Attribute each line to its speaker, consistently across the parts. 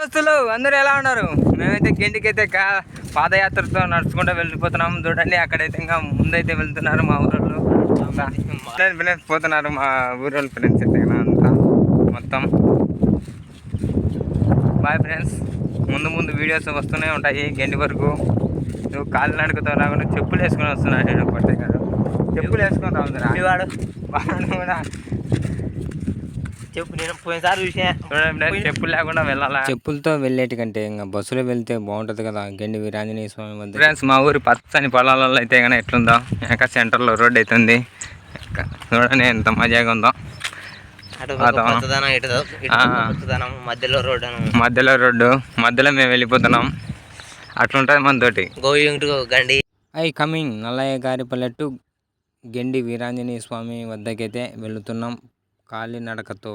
Speaker 1: దోస్తులు అందరూ ఎలా ఉన్నారు? మేమైతే గెంటికైతే పాదయాత్రతో నడుచుకుంటూ వెళ్ళిపోతున్నాం. చూడండి అక్కడైతే ఇంకా ముందైతే వెళ్తున్నారు మా ఊరోళ్ళు ఫ్రెండ్స్ పోతున్నారు. మా ఊరోళ్ళు ఫ్రెండ్స్ అయితే అంతా మొత్తం. బాయ్ ఫ్రెండ్స్, ముందు వీడియోస్ వస్తూనే ఉంటాయి గెంటి వరకు. నువ్వు కాళ్ళు నడుకుతావు రాకుండా చెప్పులు వేసుకొని వస్తున్నాను. నేను కొట్టే కాదు చెప్పులు వేసుకొని రావుతున్నా వాడు కూడా
Speaker 2: చెప్పు. నేను పోయినసారి చూసాను
Speaker 1: చెప్పులు లేకుండా వెళ్ళాలా?
Speaker 3: చెప్పులతో వెళ్ళేటి కంటే ఇంకా బస్సులో వెళ్తే బాగుంటుంది కదా. గండి వీరాంజనేయ స్వామి వద్ద
Speaker 1: ఫ్రెండ్స్, మా ఊరి పచ్చని పొలాలలో అయితే కానీ ఎట్లుందో, ఇంకా సెంటర్లో రోడ్ అవుతుంది. చూడండి ఎంత మజాగా ఉందో. మధ్యలో రోడ్డు మధ్యలో మేము వెళ్ళిపోతున్నాం. అట్లుంటుంది మనతోటి.
Speaker 2: గండి
Speaker 3: కమింగ్ నల్లయ్య గారి పల్లెట్టు గండి వీరాంజనేయ స్వామి వద్దకైతే వెళుతున్నాం కాలినడకతో.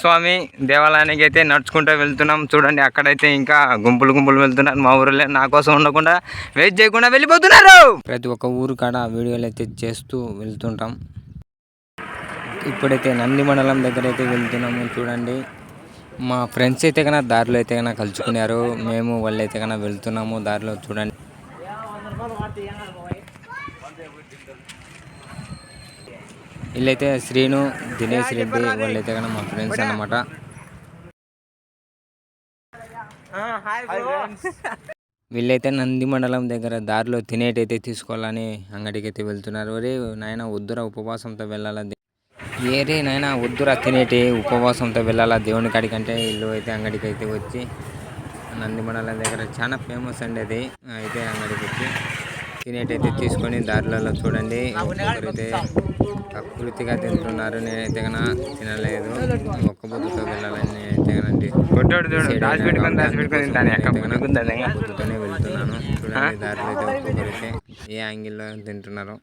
Speaker 1: స్వామి దేవాలయానికి అయితే నడుచుకుంటూ వెళ్తున్నాం. చూడండి అక్కడైతే ఇంకా గుంపులు వెళ్తున్నారు. మా ఊరిలో నా కోసం ఉండకుండా వెయిట్ చేయకుండా వెళ్ళిపోతున్నారు.
Speaker 3: ప్రతి ఒక్క ఊరు కాడ వీడియోలు అయితే చేస్తూ వెళ్తుంటాం. ఇప్పుడైతే నంది మండలం దగ్గర అయితే వెళ్తున్నాము. చూడండి మా ఫ్రెండ్స్ అయితే కన్నా దారిలో అయితే కన్నా కలుసుకున్నారు. మేము వాళ్ళు అయితే కన్నా వెళ్తున్నాము దారిలో. చూడండి వీళ్ళైతే శ్రీను, దినేష్ రెడ్డి వాళ్ళైతే కన్నా మా ఫ్రెండ్స్ అన్నమాట. వీళ్ళైతే నంది మండలం దగ్గర దారిలో తినేటైతే తీసుకోవాలని అంగడికి అయితే వెళ్తున్నారు. ఒరే నాయన వద్దురా ఉపవాసంతో వెళ్ళాలా, ఏరే నాయన వద్దురా తినేటి ఉపవాసంతో వెళ్ళాలా దేవుని కాడికి అంటే ఇల్లు అయితే అంగడికి అయితే వచ్చి నంది మండలం దగ్గర చాలా ఫేమస్ అండి అది. అయితే అంగడికి వచ్చి తినేటైతే తీసుకొని దారిలలో చూడండి ఒకరైతే ప్రకృతిగా తింటున్నారు. నేనైతే కన్నా తినలేదు. ఒక్క బుద్ధతో వెళ్ళాలని నేనైతే కనండి బుద్ధతోనే వెళ్తున్నాను. చూడండి దారిలో అయితే ఒక్కొక్కరైతే ఏ యాంగిల్లో తింటున్నారు.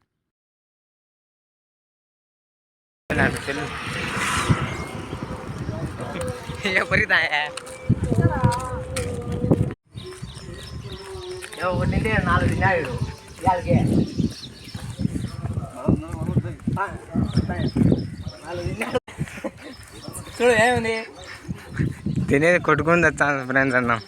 Speaker 2: చూడు ఏముంది
Speaker 1: తినేది కొట్టుకుని తెచ్చాను ఫ్రెండ్స్ అన్నాం.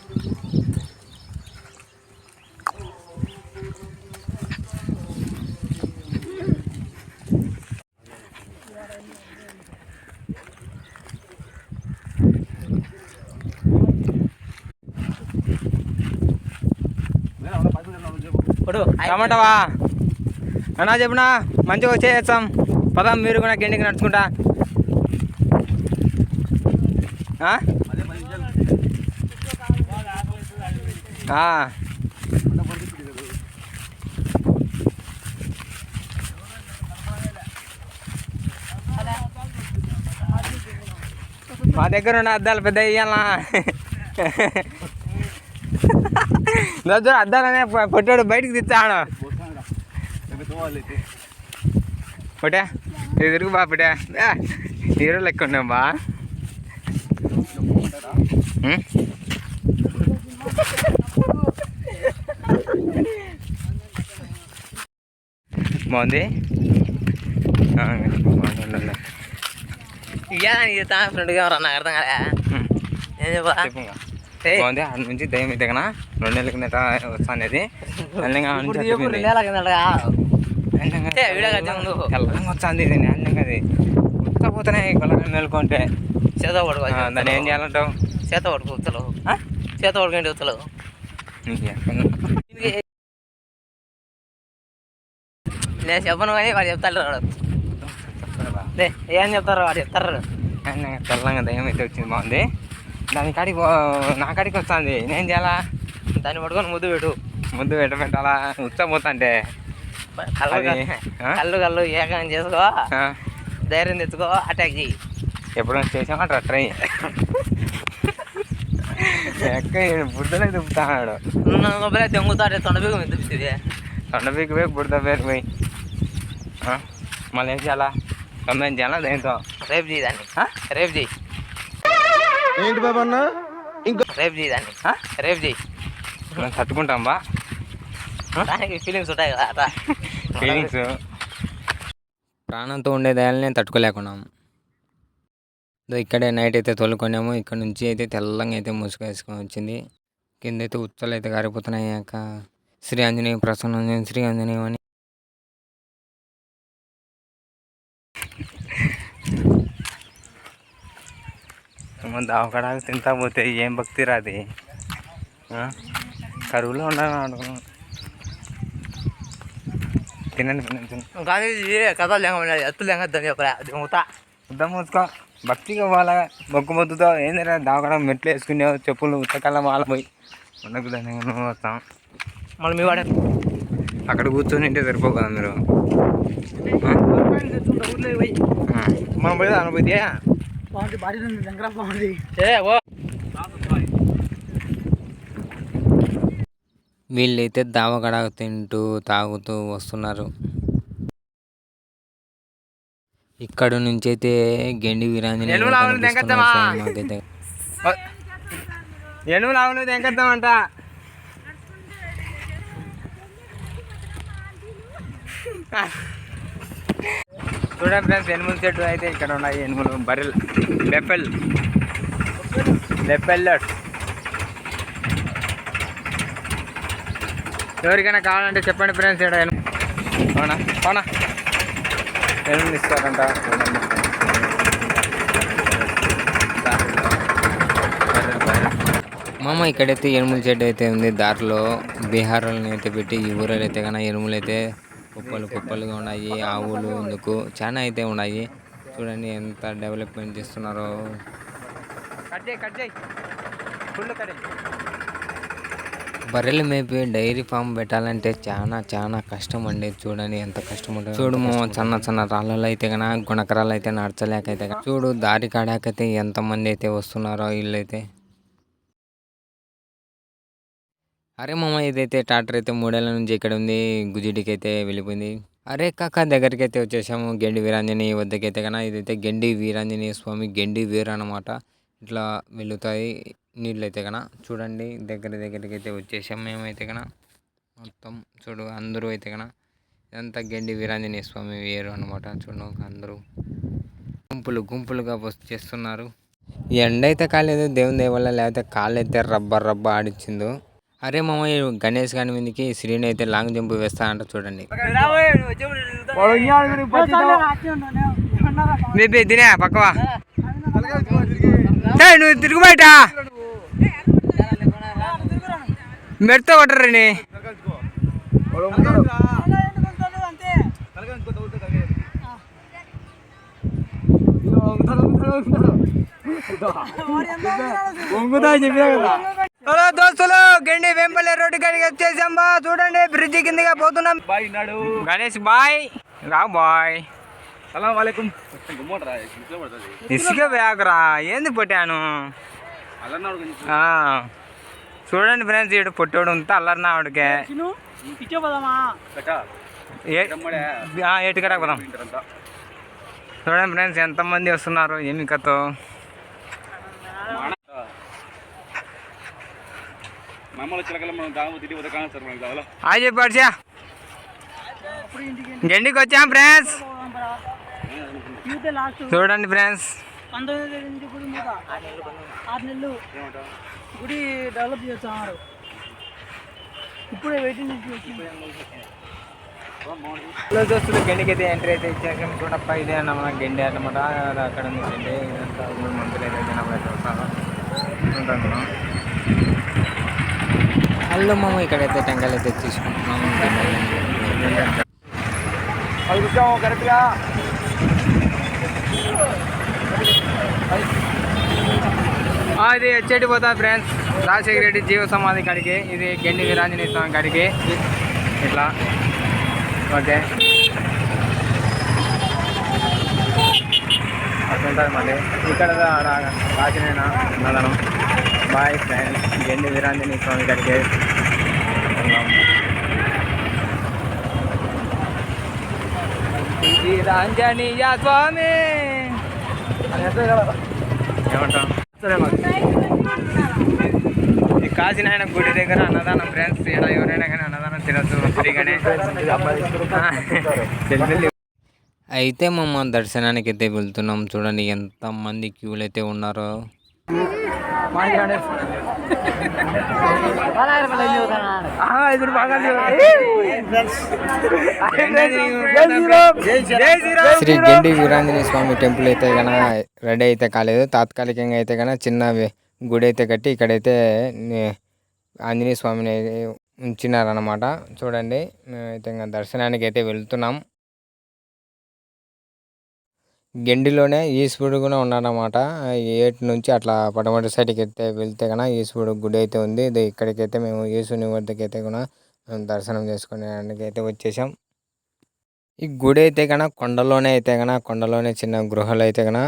Speaker 1: టమాటావా అన్నా చెప్పునా మంచిగా వచ్చేస్తాం. పదాం మీరు కూడా గెండికి నడుచుకుంటా. మా దగ్గర ఉన్న అద్దాలు పెద్ద ఇయ్యాలా అద్దాలనే పొట్టాడు బయటికి తెచ్చాడు. పొట్టా ఇది తిరుగు బా పొట్టా హీరో లెక్క ఉన్నాం బా. బాగుంది
Speaker 2: ఫ్రెండ్గా నాకు అర్థం కదా. ఏం చెప్పా
Speaker 1: బాగుంది. అటు నుంచి దయ్యం అయితే కన్నా 2 నెలల కిందట వస్తాను. అది తెల్లంగా వచ్చింది. నేలంగా అది ఉత్తపోతున్నాయి కొలగా మేలుకుంటే.
Speaker 2: చేత పడుకో
Speaker 1: దాన్ని ఏం చేయాలంటావు?
Speaker 2: చేత పడుకో ఉత్తలు చేత పడుకోండి ఉత్తలు. నేను చెప్పను కానీ వాడు చెప్తాడు. ఏం చెప్తారు వాడు చెప్తారు.
Speaker 1: తెల్లంగా దయ్యం అయితే వచ్చింది. బాగుంది. దాని కాడికి నా కాడికి వస్తుంది. నేనేం చేయాలా?
Speaker 2: దాన్ని పట్టుకొని ముద్దు
Speaker 1: పెట్టాలా? ఉచ్చపోతా అంటే
Speaker 2: కళ్ళు ఏకం చేసుకో, ధైర్యం తెచ్చుకో, అటాక్ చెయ్యి.
Speaker 1: ఎప్పుడైనా చేసామంటారా ట్రై? ఎక్క బుడ్డలే దుప్పుతాడు.
Speaker 2: తెంగుతాడు తొండబీగు దుప్పుతుంది.
Speaker 1: తొండబీగు పోయి బుడ్డ పేరు పోయి మళ్ళీ ఏం చేయాలా? ఏం చేయాలా? దేంతో
Speaker 2: రేపు చేయి దాన్ని. రేపు చేయి.
Speaker 1: ఏంటి బాబా అన్న?
Speaker 2: ఇంకో రేపు చేయి దాన్ని. రేపు చేయి.
Speaker 1: మనం తట్టుకుంటాం బా.
Speaker 2: దానికి ఫీలింగ్స్ ఉంటాయి కదా.
Speaker 1: ఫీలింగ్స్
Speaker 3: ప్రాణంతో ఉండే దయాలనే తట్టుకోలేకున్నాం. ఇక్కడే నైట్ అయితే తోలుకొన్నాము. ఇక్కడ నుంచి అయితే తెల్లంగా అయితే ముసుగు వేసుకొని వచ్చింది. కింద అయితే ఉచ్చలు అయితే గారిపోతున్నాయి. శ్రీ ఆంజనేయ ప్రసన్న శ్రీ ఆంజనేయం అని
Speaker 1: దావకడానికి తింటా పోతే ఏం భక్తి రాది, కరువులో ఉండాలని అనుకున్నాను. తినండి
Speaker 2: కానీ కథ ఎత్తు లేదని చెప్పరా
Speaker 1: ఉద్దం మూసుకో. భక్తిగా వాళ్ళ మొక్కు మొద్దుతో ఏందిరా దావకడం మెట్లు వేసుకునేవు, చెప్పులు ఉత్తకాల మాల పోయి ఉండకు దాన్ని వస్తాం.
Speaker 2: మళ్ళీ మీ వాడే
Speaker 1: అక్కడ కూర్చొని ఉంటే సరిపో కదా మీరు. మనం పోయి అనుభూతి
Speaker 3: వీళ్ళైతే దావగడ తింటూ తాగుతూ వస్తున్నారు. ఇక్కడ నుంచి అయితే గెండి వీరాంజనేయ మాకైతే
Speaker 1: ఎనుములు అవును తెంకేద్దామంట. చూడండి ఫ్రెండ్స్, ఎనుముల చెట్టు అయితే ఇక్కడ ఉన్నాయి. ఎనుములు బర్రెల్ లెపెల్లర్స్. ఎవరికైనా కావాలంటే చెప్పండి ఫ్రెండ్స్. ఇక్కడ అవునా అవునా ఎనుములు ఇస్తారంట.
Speaker 3: మామ ఇక్కడైతే ఎనుముల చెట్టు అయితే ఉంది. దారిలో బీహార్లను అయితే పెట్టి ఈ ఊరలు అయితే కన్నా ఎనుములు అయితే కుప్పలుగా ఉన్నాయి. ఆవులు ఇందుకు చాలా అయితే ఉన్నాయి. చూడండి ఎంత డెవలప్మెంట్ చేస్తున్నారో. బర్రెలు మేపి డైరీ ఫామ్ పెట్టాలంటే చాలా కష్టం అండి. చూడండి ఎంత కష్టం ఉంటుంది. చూడు చిన్న రాళ్ళలో అయితే కన్నా గుణకరాలు అయితే నడచలేకైతే చూడు దారి కాడాకైతే ఎంతమంది అయితే వస్తున్నారో వీళ్ళైతే. అరే మామ ఇదైతే ట్రాక్టర్ అయితే 3 ఏళ్ళ నుంచి ఇక్కడ ఉంది. గుజిడికి అయితే వెళ్ళిపోయింది. అరే కాక దగ్గరికి అయితే వచ్చేసాము. గెండి వీరాంజనేయ వద్దకి అయితే కన్నా ఇదైతే గెండి వీరాంజనేయ స్వామి గెండి వీర అనమాట. ఇట్లా వెళ్తాయి నీళ్ళు అయితే కన్నా. చూడండి దగ్గరికి అయితే వచ్చేసాము మేమైతే కన్నా. మొత్తం చూడు అందరూ అయితే కన్నా ఇదంతా గెండి వీరాంజనేయ స్వామి వేరు అనమాట. చూడు అందరూ గుంపులుగా చేస్తున్నారు. ఎండ అయితే కాలేదు దేవుని దయ వల్ల, లేకపోతే కాళ్ళు అయితే రబ్బ ఆడిచ్చిందో. అరే మామ గణేష్ గాని మీదకి శ్రీని అయితే లాంగ్ జంప్ వేస్తా అంట. చూడండి
Speaker 1: తినే పక్కవా నువ్వు తిరుగు బయట మెడతో కొట్టరని. హలో దోస్తులు, గండి వెంపల్లి రోడ్డు కాడికి వచ్చేసాం బా. చూడండి బ్రిడ్జి కిందగా పోతున్నాం. గణేష్ బాయ్ రావు బాయ్. ఇసుక వేగరా ఏంది పొట్టాను. చూడండి ఫ్రెండ్స్, ఇటు పొట్టోడు ఉంటే అల్లరినా ఆవిడకే ఏటుకడా పోదాం. చూడండి ఫ్రెండ్స్ ఎంతమంది వస్తున్నారు ఏమి కథో. హాయ్ చెప్పాడుచా గండికి వచ్చాం ఫ్రెండ్స్. చూడండి ఫ్రెండ్స్
Speaker 2: గుడి డెవలప్ చేస్తున్నారు. ఇప్పుడే వెయిటింగ్
Speaker 1: దోస్తులు గండికి అయితే ఎంట్రీ అయితే ఇచ్చాక చూడప్ప ఇదే అన్నమాట గండి అన్నమాట. అక్కడ ఉంది గండి. ఇదంతా 3 మందులు అయితే జనాలు వస్తాను ఉంటాను.
Speaker 3: హలో మామ ఇక్కడైతే టెంకాయలు అయితే తీసుకుంటున్నాము.
Speaker 1: కరెక్ట్గా ఇది వచ్చేటి పోతా ఫ్రెండ్స్ రాజశేఖర రెడ్డి జీవ సమాధి కాడికి. ఇది గెండి వీరాంజనేయ స్వామి కాడికి ఇట్లా. ఓకే అట్లుంటుంది. మళ్ళీ ఇక్కడ రాజనేనా అన్నదానం. బాయ్ ఫ్రెండ్స్, గెండి వీరాంజనేయ స్వామి కాడికి వీరాంజనేయ స్వామి ఏమంటాం. ఈ కాశీనాయన గుడి దగ్గర అన్నదానం ఫ్రెండ్స్. ఇక్కడ ఎవరైనా కానీ అన్నదానం తినచ్చు ఫ్రీగానే.
Speaker 3: అయితే మేము దర్శనానికి అయితే వెళ్తున్నాం. చూడండి ఎంతమంది క్యూలు అయితే ఉన్నారో. శ్రీ గెండి వీరాంజనేయ స్వామి టెంపుల్ అయితే కన రెడీ అయితే కాలేదు. తాత్కాలికంగా అయితే కన చిన్న గుడి అయితే కట్టి ఇక్కడైతే ఆంజనేయ స్వామిని ఉంచినారన్నమాట. చూడండి మేమైతే ఇంకా దర్శనానికి అయితే వెళ్తున్నాం. గెండిలోనే ఈశ్వరుడు కూడా ఉన్నాడనమాట. 8 నుంచి అట్లా పడమటి సైడ్కి అయితే వెళ్తే కన్నా ఈశ్వరుడు గుడి అయితే ఉంది. ఇక్కడికైతే మేము ఈశ్వరుని వద్దకు అయితే కూడా మేము దర్శనం చేసుకునేందుకు అయితే వచ్చేసాం. ఈ గుడి అయితే కన్నా కొండలోనే చిన్న గృహలు అయితే కన్నా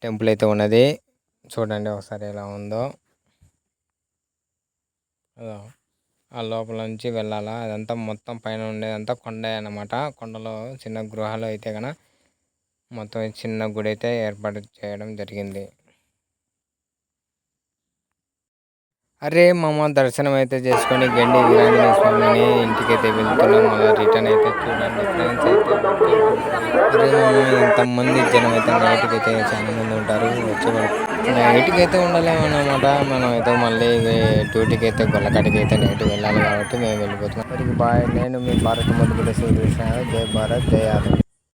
Speaker 3: టెంపుల్ అయితే ఉన్నది. చూడండి ఒకసారి ఎలా ఉందో. ఆ లోపల నుంచి వెళ్ళాలా. అదంతా మొత్తం పైన ఉండేదంతా కొండే అన్నమాట. కొండలో చిన్న గృహాలు అయితే కన్నా మొత్తం చిన్న గుడి అయితే ఏర్పాటు చేయడం జరిగింది. అరే మామ దర్శనం అయితే చేసుకొని గండి వీరాంజనేయ స్వామిని ఇంటికి అయితే వెళ్తున్నాం. మళ్ళీ రిటర్న్ అయితే చూడండి ఫ్రెండ్స్ అయితే అరే మామ ఎంతమంది జనం అయితే నైట్కి అయితే చాలా మంది ఉంటారు. వచ్చేవాళ్ళు నైట్కి అయితే ఉండలేమన్నమాట. మనం అయితే మళ్ళీ డ్యూటీకి అయితే గొల్లకాటికి అయితే నైట్ వెళ్ళాలి కాబట్టి మేము వెళ్ళిపోతున్నాం. బాయ్. నేను మీ భారత్ మొదటి జై భారత్ జై ఆర్మీ.